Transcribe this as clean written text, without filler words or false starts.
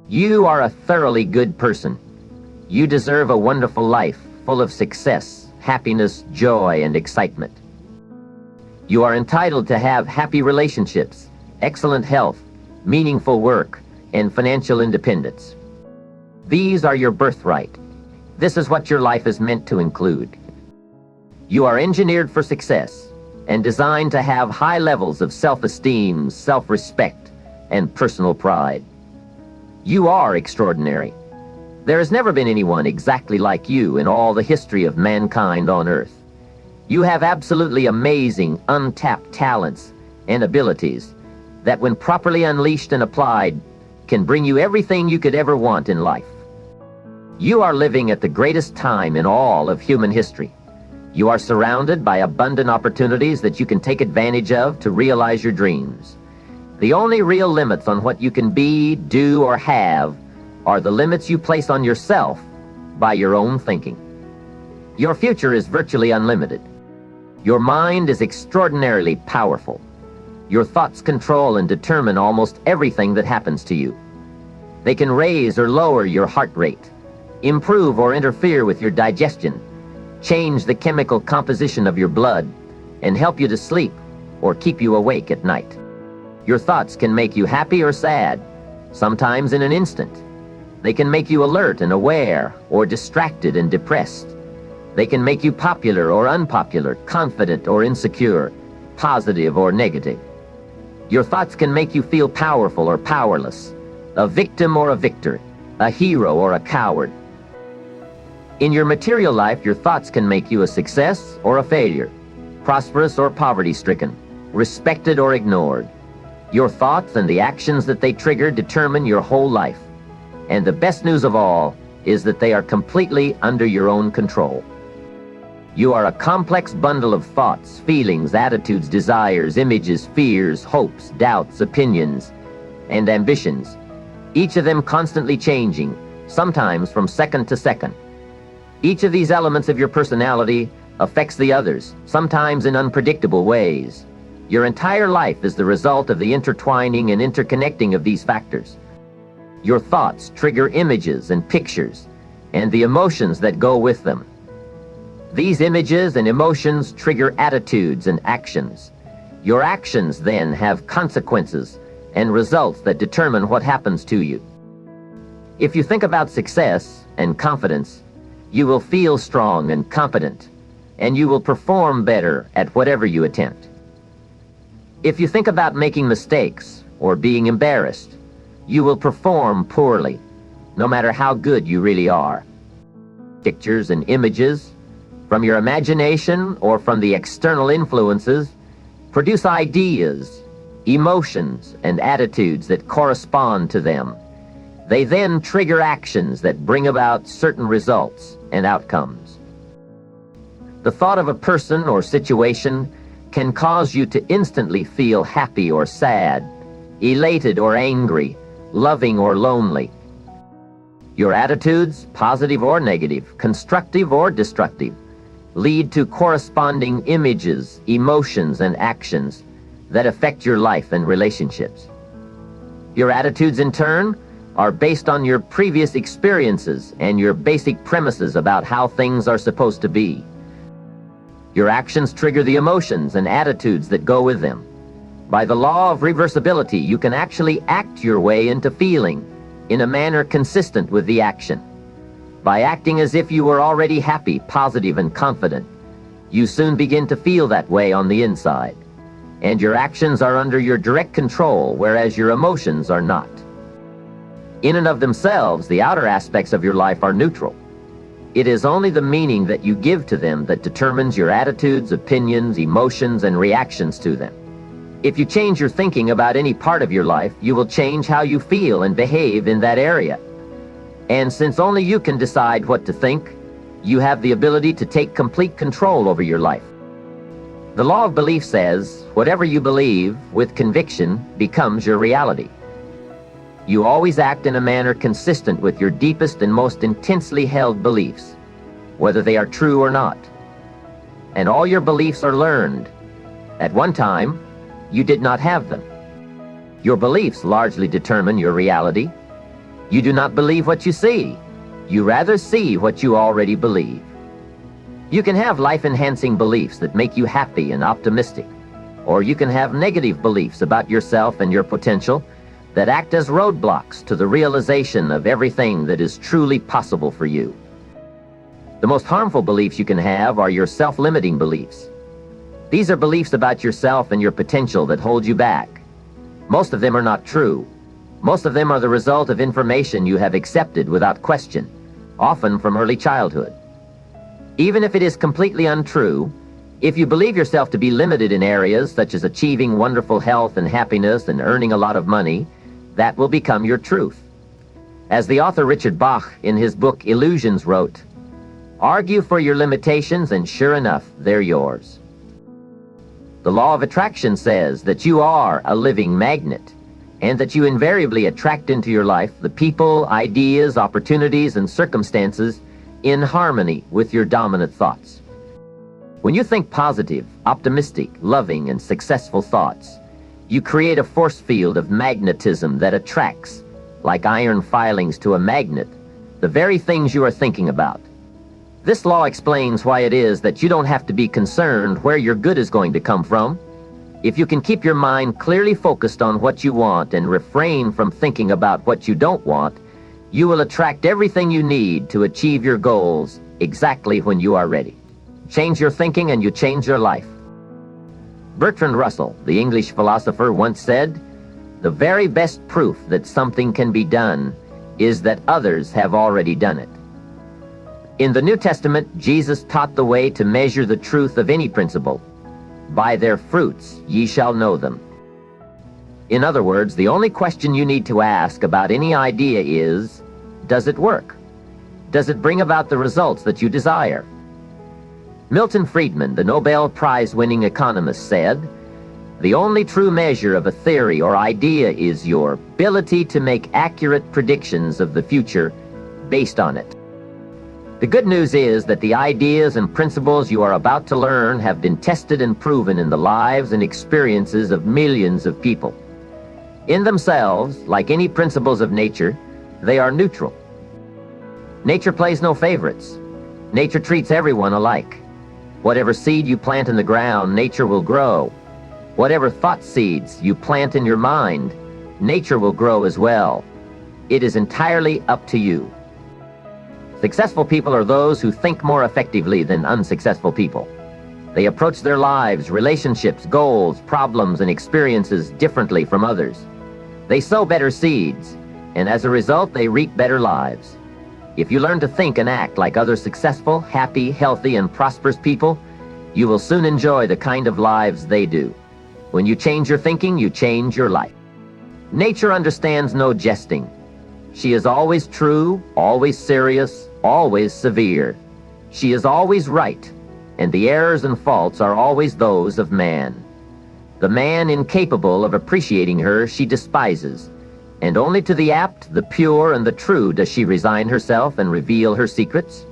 You are a thoroughly good person. You deserve a wonderful life full of success, happiness, joy, and excitement. You are entitled to have happy relationships, excellent health, meaningful work, and financial independence. These are your birthright. This is what your life is meant to include. You are engineered for success and designed to have high levels of self-esteem, self-respect, and personal pride. You are extraordinary. There has never been anyone exactly like you in all the history of mankind on Earth. You have absolutely amazing, untapped talents and abilities that, when properly unleashed and applied, can bring you everything you could ever want in life. You are living at the greatest time in all of human history. You are surrounded by abundant opportunities that you can take advantage of to realize your dreams. The only real limits on what you can be, do, or have are the limits you place on yourself by your own thinking. Your future is virtually unlimited. Your mind is extraordinarily powerful. Your thoughts control and determine almost everything that happens to you. They can raise or lower your heart rate, improve or interfere with your digestion, change the chemical composition of your blood, and help you to sleep or keep you awake at night. Your thoughts can make you happy or sad, sometimes in an instant. They can make you alert and aware, or distracted and depressed. They can make you popular or unpopular, confident or insecure, positive or negative. Your thoughts can make you feel powerful or powerless, a victim or a victor, a hero or a coward. In your material life, your thoughts can make you a success or a failure, prosperous or poverty-stricken, respected or ignored. Your thoughts and the actions that they trigger determine your whole life. And the best news of all is that they are completely under your own control. You are a complex bundle of thoughts, feelings, attitudes, desires, images, fears, hopes, doubts, opinions, and ambitions, each of them constantly changing, sometimes from second to second. Each of these elements of your personality affects the others, sometimes in unpredictable ways. Your entire life is the result of the intertwining and interconnecting of these factors. Your thoughts trigger images and pictures, and the emotions that go with them. These images and emotions trigger attitudes and actions. Your actions then have consequences and results that determine what happens to you. If you think about success and confidence, you will feel strong and competent, and you will perform better at whatever you attempt. If you think about making mistakes or being embarrassed, you will perform poorly, no matter how good you really are. Pictures and images from your imagination or from the external influences produce ideas, emotions, and attitudes that correspond to them. They then trigger actions that bring about certain results and outcomes. The thought of a person or situation can cause you to instantly feel happy or sad, elated or angry, loving or lonely. Your attitudes, positive or negative, constructive or destructive, lead to corresponding images, emotions, and actions that affect your life and relationships. Your attitudes, in turn, are based on your previous experiences and your basic premises about how things are supposed to be. Your actions trigger the emotions and attitudes that go with them. By the law of reversibility, you can actually act your way into feeling in a manner consistent with the action. By acting as if you were already happy, positive, and confident, you soon begin to feel that way on the inside. And your actions are under your direct control, whereas your emotions are not. In and of themselves, the outer aspects of your life are neutral. It is only the meaning that you give to them that determines your attitudes, opinions, emotions, and reactions to them. If you change your thinking about any part of your life, you will change how you feel and behave in that area. And since only you can decide what to think, you have the ability to take complete control over your life. The law of belief says, whatever you believe with conviction becomes your reality. You always act in a manner consistent with your deepest and most intensely held beliefs, whether they are true or not. And all your beliefs are learned. At one time, you did not have them. Your beliefs largely determine your reality. You do not believe what you see. You rather see what you already believe. You can have life-enhancing beliefs that make you happy and optimistic, or you can have negative beliefs about yourself and your potential that act as roadblocks to the realization of everything that is truly possible for you. The most harmful beliefs you can have are your self-limiting beliefs. These are beliefs about yourself and your potential that hold you back. Most of them are not true. Most of them are the result of information you have accepted without question, often from early childhood. Even if it is completely untrue, if you believe yourself to be limited in areas such as achieving wonderful health and happiness and earning a lot of money, that will become your truth. As the author Richard Bach in his book Illusions wrote, "Argue for your limitations and sure enough, they're yours." The law of attraction says that you are a living magnet, and that you invariably attract into your life the people, ideas, opportunities, and circumstances in harmony with your dominant thoughts. When you think positive, optimistic, loving, and successful thoughts, you create a force field of magnetism that attracts, like iron filings to a magnet, the very things you are thinking about. This law explains why it is that you don't have to be concerned where your good is going to come from. If you can keep your mind clearly focused on what you want and refrain from thinking about what you don't want, you will attract everything you need to achieve your goals exactly when you are ready. Change your thinking and you change your life. Bertrand Russell, the English philosopher, once said, "The very best proof that something can be done is that others have already done it." In the New Testament, Jesus taught the way to measure the truth of any principle. "By their fruits ye shall know them." In other words, the only question you need to ask about any idea is, does it work? Does it bring about the results that you desire? Milton Friedman, the Nobel Prize-winning economist, said, "The only true measure of a theory or idea is your ability to make accurate predictions of the future based on it." The good news is that the ideas and principles you are about to learn have been tested and proven in the lives and experiences of millions of people. In themselves, like any principles of nature, they are neutral. Nature plays no favorites. Nature treats everyone alike. Whatever seed you plant in the ground, nature will grow. Whatever thought seeds you plant in your mind, nature will grow as well. It is entirely up to you. Successful people are those who think more effectively than unsuccessful people. They approach their lives, relationships, goals, problems, and experiences differently from others. They sow better seeds, and as a result, they reap better lives. If you learn to think and act like other successful, happy, healthy, and prosperous people, you will soon enjoy the kind of lives they do. When you change your thinking, you change your life. Nature understands no jesting. She is always true, always serious, always severe. She is always right, and the errors and faults are always those of man. The man incapable of appreciating her she despises, and only to the apt, the pure, and the true does she resign herself and reveal her secrets.